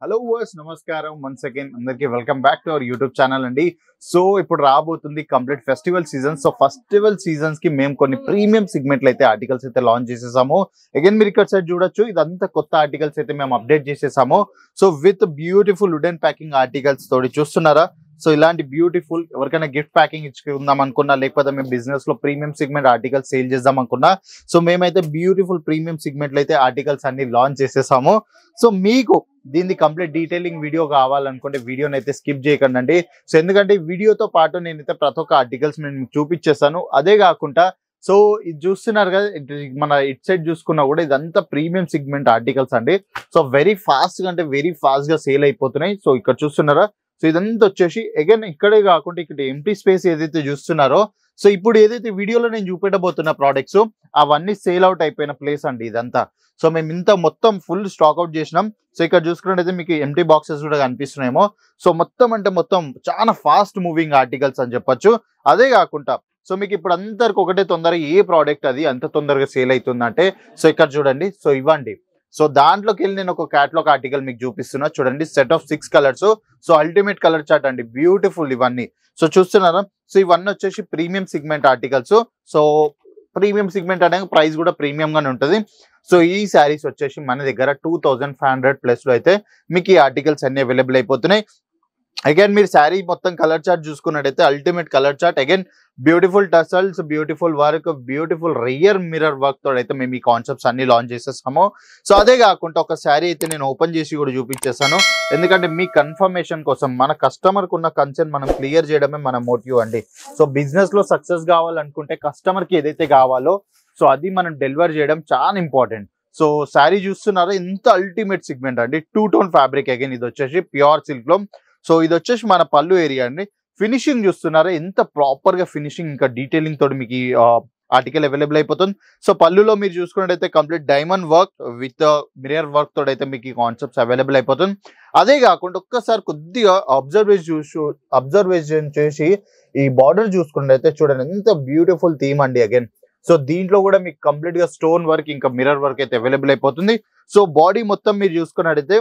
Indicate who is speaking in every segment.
Speaker 1: Hello verse నమస్కారం once again అందరికి welcome back to our YouTube channel అండి. So ఇప్పుడు రాబోతుంది complete festival season. So festival seasons కి మేము కొన్ని ప్రీమియం సిగ్మెంట్లు అయితే ఆర్టికల్స్ అయితే లాంచ్ చేసేసాము. అగైన్ మీరు ఇక్కడ సైడ్ చూడొచ్చు, ఇదంతా కొత్త ఆర్టికల్స్ అయితే మేము అప్డేట్ చేసేసాము. So with beautiful wooden packing articles తోటి చూస్తున్నారా. సో ఇలాంటి బ్యూటిఫుల్ ఎవరికైనా గిఫ్ట్ ప్యాకింగ్ ఇచ్చుకుందాం అనుకున్నా, లేకపోతే మేము బిజినెస్ లో ప్రీమియం సిగ్మెంట్ ఆర్టికల్స్ సేల్ చేద్దాం అనుకున్నా, సో మేమైతే బ్యూటిఫుల్ ప్రీమియం సిగ్మెంట్లు అయితే ఆర్టికల్స్ అన్ని లాంచ్ చేసేసాము. సో మీకు దీన్ని కంప్లీట్ డీటెయిలింగ్ వీడియో కావాలనుకుంటే వీడియోని అయితే స్కిప్ చేయకండి. సో ఎందుకంటే వీడియోతో పాటు నేనైతే ప్రతి ఒక్క ఆర్టికల్స్ నేను మీకు చూపించేస్తాను. అదే కాకుండా సో ఇది చూస్తున్నారు కదా, మన ఇట్ సైడ్ చూసుకున్నా కూడా ఇదంతా ప్రీమియం సిగ్మెంట్ ఆర్టికల్స్ అండి. సో వెరీ ఫాస్ట్ గా అంటే వెరీ ఫాస్ట్ గా సేల్ అయిపోతున్నాయి. సో ఇక్కడ చూస్తున్నారా, సో ఇదంతా వచ్చేసి అగైన్ ఇక్కడే కాకుండా ఇక్కడ ఎంటీ స్పేస్ ఏదైతే చూస్తున్నారో, సో ఇప్పుడు ఏదైతే వీడియోలో నేను చూపెట్టబోతున్న ప్రోడక్ట్స్ అవన్నీ సేల్ అవుట్ అయిపోయిన ప్లేస్ అండి ఇదంతా. సో మేము ఇంత మొత్తం ఫుల్ స్టాక్ అవుట్ చేసినాం. సో ఇక్కడ చూసుకున్నట్టయితే మీకు ఎంటీ బాక్సెస్ కూడా కనిపిస్తున్నాయేమో. సో మొత్తం అంటే మొత్తం చాలా ఫాస్ట్ మూవింగ్ ఆర్టికల్స్ అని చెప్పొచ్చు. అదే కాకుండా సో మీకు ఇప్పుడు అందరికి ఒకటే తొందరగా ఏ ప్రోడక్ట్ అది అంత తొందరగా సేల్ అవుతుందంటే, సో ఇక్కడ చూడండి, సో ఇవ్వండి. సో దాంట్లోకి వెళ్ళి నేను ఒక క్యాటలాగ్ ఆర్టికల్ మీకు చూపిస్తున్నా చూడండి. Set of 6 colours. So ultimate colour chart అండి, బ్యూటిఫుల్ ఇవన్నీ. సో చూస్తున్నారా, సో ఇవన్నీ వచ్చేసి premium segment articles. So premium segment అనేది ప్రైస్ కూడా ప్రీమియం గానే ఉంటుంది. సో ఈ శారీస్ వచ్చేసి మన దగ్గర 2500+ లో అయితే మీకు ఈ ఆర్టికల్స్ అన్ని అవైలబుల్ అయిపోతున్నాయి. అగైన్ మీరు శారీ మొత్తం కలర్ చార్ట్ చూసుకున్నట్టయితే ultimate colour chart. Again beautiful tassels, beautiful work, beautiful rear mirror work తో అయితే మేము ఈ కాన్సెప్ట్స్ అన్ని లాంచ్ చేసేస్తాము. సో అదే కాకుండా ఒక శారీ అయితే నేను ఓపెన్ చేసి కూడా చూపించేస్తాను. ఎందుకంటే మీ కన్ఫర్మేషన్ కోసం మన కస్టమర్ కు ఉన్న కన్సర్న్ మనం క్లియర్ చేయడమే మన మోటివ్ అండి. సో బిజినెస్ లో సక్సెస్ కావాలనుకుంటే కస్టమర్ కి ఏదైతే కావాలో సో అది మనం డెలివర్ చేయడం చాలా ఇంపార్టెంట్. సో శారీ చూస్తున్నారా, ఎంత అల్టిమేట్ సిగ్మెంట్ అండి. 2-టోన్ ఫ్యాబ్రిక్. అగైన్ ఇది వచ్చేసి ప్యూర్ సిల్క్ లో. సో ఇది వచ్చేసి మన పళ్ళు ఏరియా అండి. ఫినిషింగ్ చూస్తున్నారా, ఎంత ప్రాపర్ గా ఫినిషింగ్ ఇంకా డీటెయిలింగ్ తోటి మీకు ఆర్టికల్ అవైలబుల్ అయిపోతుంది. సో పళ్ళులో మీరు చూసుకున్నట్టయితే complete diamond work with mirror work తోటి అయితే మీకు ఈ కాన్సెప్ట్స్ అవైలబుల్ అయిపోతుంది. అదే కాకుండా ఒక్కసారి కొద్దిగా అబ్జర్వేషన్ చేసి ఈ బార్డర్ చూసుకున్నట్టయితే చూడండి, ఎంత బ్యూటిఫుల్ థీమ్ అండి. అగైన్ సో దీంట్లో కూడా మీకు కంప్లీట్ గా స్టోన్ వర్క్ ఇంకా మిర్రర్ వర్క్ అయితే అవైలబుల్ అయిపోతుంది. సో బాడీ మొత్తం మీరు చూసుకున్నట్టయితే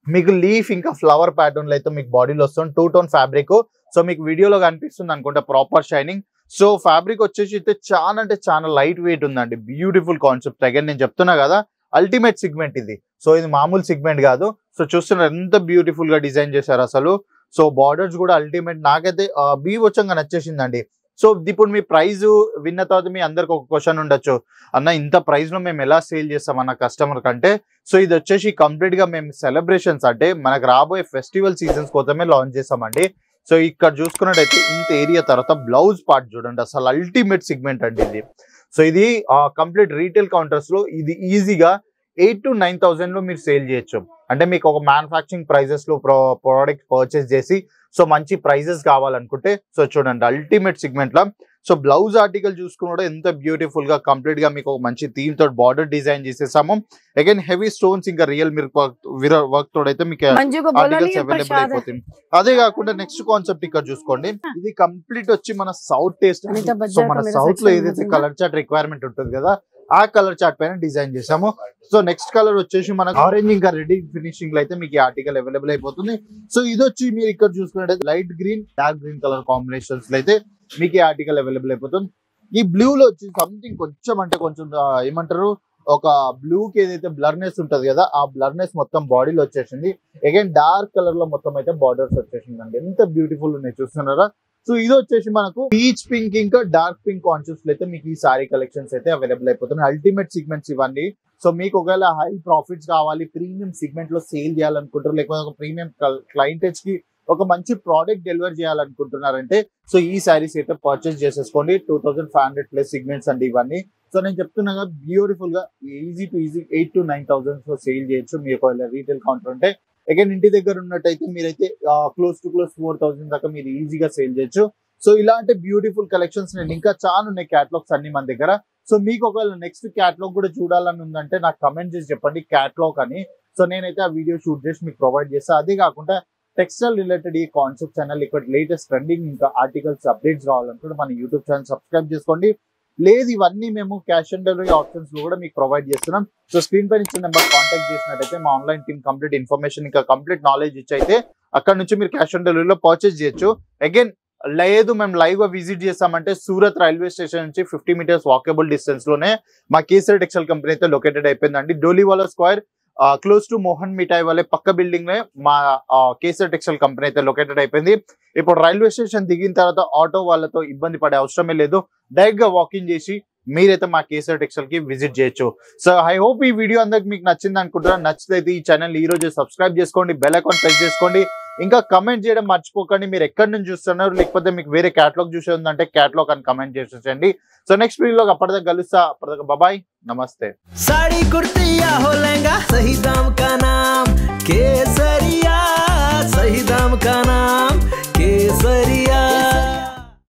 Speaker 1: మీకు లీఫ్ ఇంకా ఫ్లవర్ ప్యాటర్న్ లో అయితే మీకు బాడీలో వస్తుంది. 2-టోన్ ఫ్యాబ్రిక్. సో మీకు వీడియోలో కనిపిస్తుంది అనుకుంటే ప్రాపర్ షైనింగ్. సో ఫ్యాబ్రిక్ వచ్చేసి అయితే చాలా అంటే చాలా లైట్ వెయిట్ ఉందండి. Beautiful concept. అగైన్ నేను చెప్తున్నా కదా, అల్టిమేట్ సిగ్మెంట్ ఇది. సో ఇది మామూలు సిగ్మెంట్ కాదు. సో చూస్తున్నారు ఎంత బ్యూటిఫుల్ గా డిజైన్ చేశారు అసలు. సో బార్డర్స్ కూడా అల్టిమేట్. నాకైతే బీభత్సంగా నచ్చేసిందండి. సో ఇప్పుడు మీ ప్రైస్ విన్న తర్వాత మీ అందరికి ఒక క్వశ్చన్ ఉండొచ్చు, అన్న ఇంత ప్రైస్ లో మేము ఎలా సేల్ చేస్తాం అన్న కస్టమర్ కంటే. సో ఇది వచ్చేసి కంప్లీట్ గా మేము సెలబ్రేషన్స్ అంటే మనకు రాబోయే ఫెస్టివల్ సీజన్స్ కోసమే లాంచ్ చేస్తామండి. సో ఇక్కడ చూసుకున్నట్టయితే ఇంత ఏరియా తర్వాత బ్లౌజ్ పార్ట్ చూడండి, అసలు అల్టిమేట్ సిగ్మెంట్ అండి ఇది. సో ఇది కంప్లీట్ రీటైల్ కౌంటర్స్ లో ఇది ఈజీగా 8,000 to 9,000 లో మీరు సేల్ చేయొచ్చు. అంటే మీకు ఒక మ్యానుఫాక్చరింగ్ ప్రైజెస్ లో ప్రోడక్ట్ పర్చేస్ చేసి సో మంచి ప్రైజెస్ కావాలనుకుంటే సో చూడండి అల్టిమేట్ సిగ్మెంట్ లా. సో బ్లౌజ్ ఆర్టికల్ చూసుకున్నా ఎంత బ్యూటిఫుల్ గా కంప్లీట్ గా మీకు ఒక మంచి థీమ్ తోటి బార్డర్ డిజైన్ చేసేసాము. అగైన్ హెవీ స్టోన్స్ ఇంకా రియల్ మిర్రర్ వర్క్ తోటి అయితే మీకు ఆర్టికల్స్ అవైలబుల్ అయిపోతుంది. అదే కాకుండా నెక్స్ట్ కాన్సెప్ట్ ఇక్కడ చూసుకోండి, ఇది కంప్లీట్ వచ్చి మన సౌత్ టేస్ట్. సో మన సౌత్ లో ఏదైతే కలర్ చార్ట్ రిక్వైర్మెంట్ ఉంటుంది కదా, ఆ కలర్ చార్ట్ పైన డిజైన్ చేసాము. సో నెక్స్ట్ కలర్ వచ్చేసి మనకు ఆరెంజ్ ఇంకా రెడ్ ఫినిషింగ్ లో అయితే మీకు ఈ ఆర్టికల్ అవైలబుల్ అయిపోతుంది. సో ఇది వచ్చి మీరు ఇక్కడ చూసుకున్నట్టయితే light green dark green colour combinations లో అయితే మీకు ఈ ఆర్టికల్ అవైలబుల్ అయిపోతుంది. ఈ బ్లూ లో వచ్చి సంథింగ్ కొంచెం అంటే కొంచెం ఏమంటారు, ఒక బ్లూ కి ఏదైతే బ్లర్నెస్ ఉంటది కదా, ఆ బ్లర్నెస్ మొత్తం బాడీలో వచ్చేసింది. అగైన్ డార్క్ కలర్ లో మొత్తం అయితే బార్డర్స్ వచ్చేసింది అండి. ఎంత బ్యూటిఫుల్ ఉన్నాయి చూస్తున్నారా. సో ఇది వచ్చేసి మనకు పీచ్ పింక్ ఇంకా డార్క్ పింక్ కాన్సెప్ట్స్ అయితే మీకు ఈ సారీ కలెక్షన్స్ అయితే అవైలబుల్ అయిపోతున్నాయి. అల్టిమేట్ సిగ్మెంట్స్ ఇవన్నీ. సో మీకు ఒకవేళ హై ప్రాఫిట్స్ కావాలి, ప్రీమియం సిగ్మెంట్ లో సేల్ చేయాలనుకుంటారు, లేకపోతే ఒక ప్రీమియం క్లయింటేజ్ కి ఒక మంచి ప్రోడక్ట్ డెలివర్ చేయాలనుకుంటున్నారంటే సో ఈ సారీస్ అయితే పర్చేస్ చేసేసుకోండి. 2500+ సిగ్మెంట్స్ అండి ఇవన్నీ. సో నేను చెప్తున్నా కదా, బ్యూటిఫుల్ గా ఈజీ టు ఈజీ 8,000 to 9,000 లో సేల్ చేయొచ్చు మీరు ఒకవేళ రీటైల్ కౌంటర్ ఉంటే. అగైన్ ఇంటి దగ్గర ఉన్నట్టయితే మీరైతే క్లోజ్ 4,000 దాకా మీరు ఈజీగా సేల్ చేయొచ్చు. సో ఇలాంటి బ్యూటిఫుల్ కలెక్షన్స్ నేను ఇంకా చాలా ఉన్నాయి క్యాటలాగ్స్ అన్ని మన దగ్గర. సో మీకు ఒకవేళ నెక్స్ట్ క్యాటలాగ్ కూడా చూడాలని ఉందంటే నాకు కమెంట్ చేసి చెప్పండి క్యాటలాగ్ అని. సో నేనైతే ఆ వీడియో షూట్ చేసి మీకు ప్రొవైడ్ చేస్తాను. అదే కాకుండా టెక్స్టైల్ రిలేటెడ్ ఈ కాన్సెప్ట్ ఛానల్ ఇక్కడ లేటెస్ట్ ట్రెండింగ్ ఇంకా ఆర్టికల్స్ అప్డేట్స్ రావాలనుకుంటే మన యూట్యూబ్ ఛానల్ సబ్స్క్రైబ్ చేసుకోండి. లేదు ఇవన్నీ మేము క్యాష్ ఆన్ డెలివరీ ఆప్షన్స్ లో కూడా మీకు ప్రొవైడ్ చేస్తున్నాం. సో స్క్రీన్ పైన ఇచ్చిన నెంబర్ కాంటాక్ట్ చేసినట్టయితే మా ఆన్లైన్ టీమ్ కంప్లీట్ ఇన్ఫర్మేషన్ ఇంకా కంప్లీట్ నాలెడ్జ్ ఇచ్చి అయితే అక్కడ నుంచి మీరు క్యాష్ ఆన్ డెలివరీలో పర్చేస్ చేయొచ్చు. అగైన్ లేదు మేము లైవ్ గా విజిట్ చేస్తామంటే సూరత్ రైల్వే స్టేషన్ నుంచి 50 మీటర్స్ వాకబుల్ డిస్టెన్స్ లోనే మా కేసర్ టెక్స్టైల్ కంపెనీ అయితే లొకేటెడ్ అయిపోయిందండి. డోలీవాలా స్క్వేర్ క్లోజ్ టు మోహన్ మిఠాయి వాళ్ళే పక్క బిల్డింగ్ లో మా కేసర్ టెక్స్టైల్ కంపెనీ అయితే లొకేటెడ్ అయిపోయింది. ఇప్పుడు రైల్వే స్టేషన్ దిగిన తర్వాత ఆటో వాళ్ళతో ఇబ్బంది పడే అవసరమే లేదు. డైరెక్ట్ గా వాకింగ్ చేసి మీరైతే మా కేసర్ టెక్స్టైల్ కి విజిట్ చేయొచ్చు. సో ఐ హోప్ ఈ వీడియో అందరికి మీకు నచ్చింది అనుకుంటున్నాను. నచ్చితే ఈ ఛానల్ ఈ రోజు సబ్స్క్రైబ్ చేసుకోండి, బెల్ ఐకాన్ ప్రెస్ చేసుకోండి, ఇంకా కమెంట్ చేయడం మర్చిపోకండి. మీరు ఎక్కడి నుంచి చూస్తున్నారు, లేకపోతే మీకు వేరే క్యాటలాగ్ చూసే ఉందంటే క్యాటలాగ్ అని కమెంట్ చేసేయండి. సో నెక్స్ట్ వీడియోలో అప్పటిదాకా కలుస్తా. అప్పటిదాకా బాయ్, నమస్తే.
Speaker 2: साड़ी कुर्ती या हो लहंगा, सही दाम का नाम केसरिया, सही दाम का नाम केसरिया.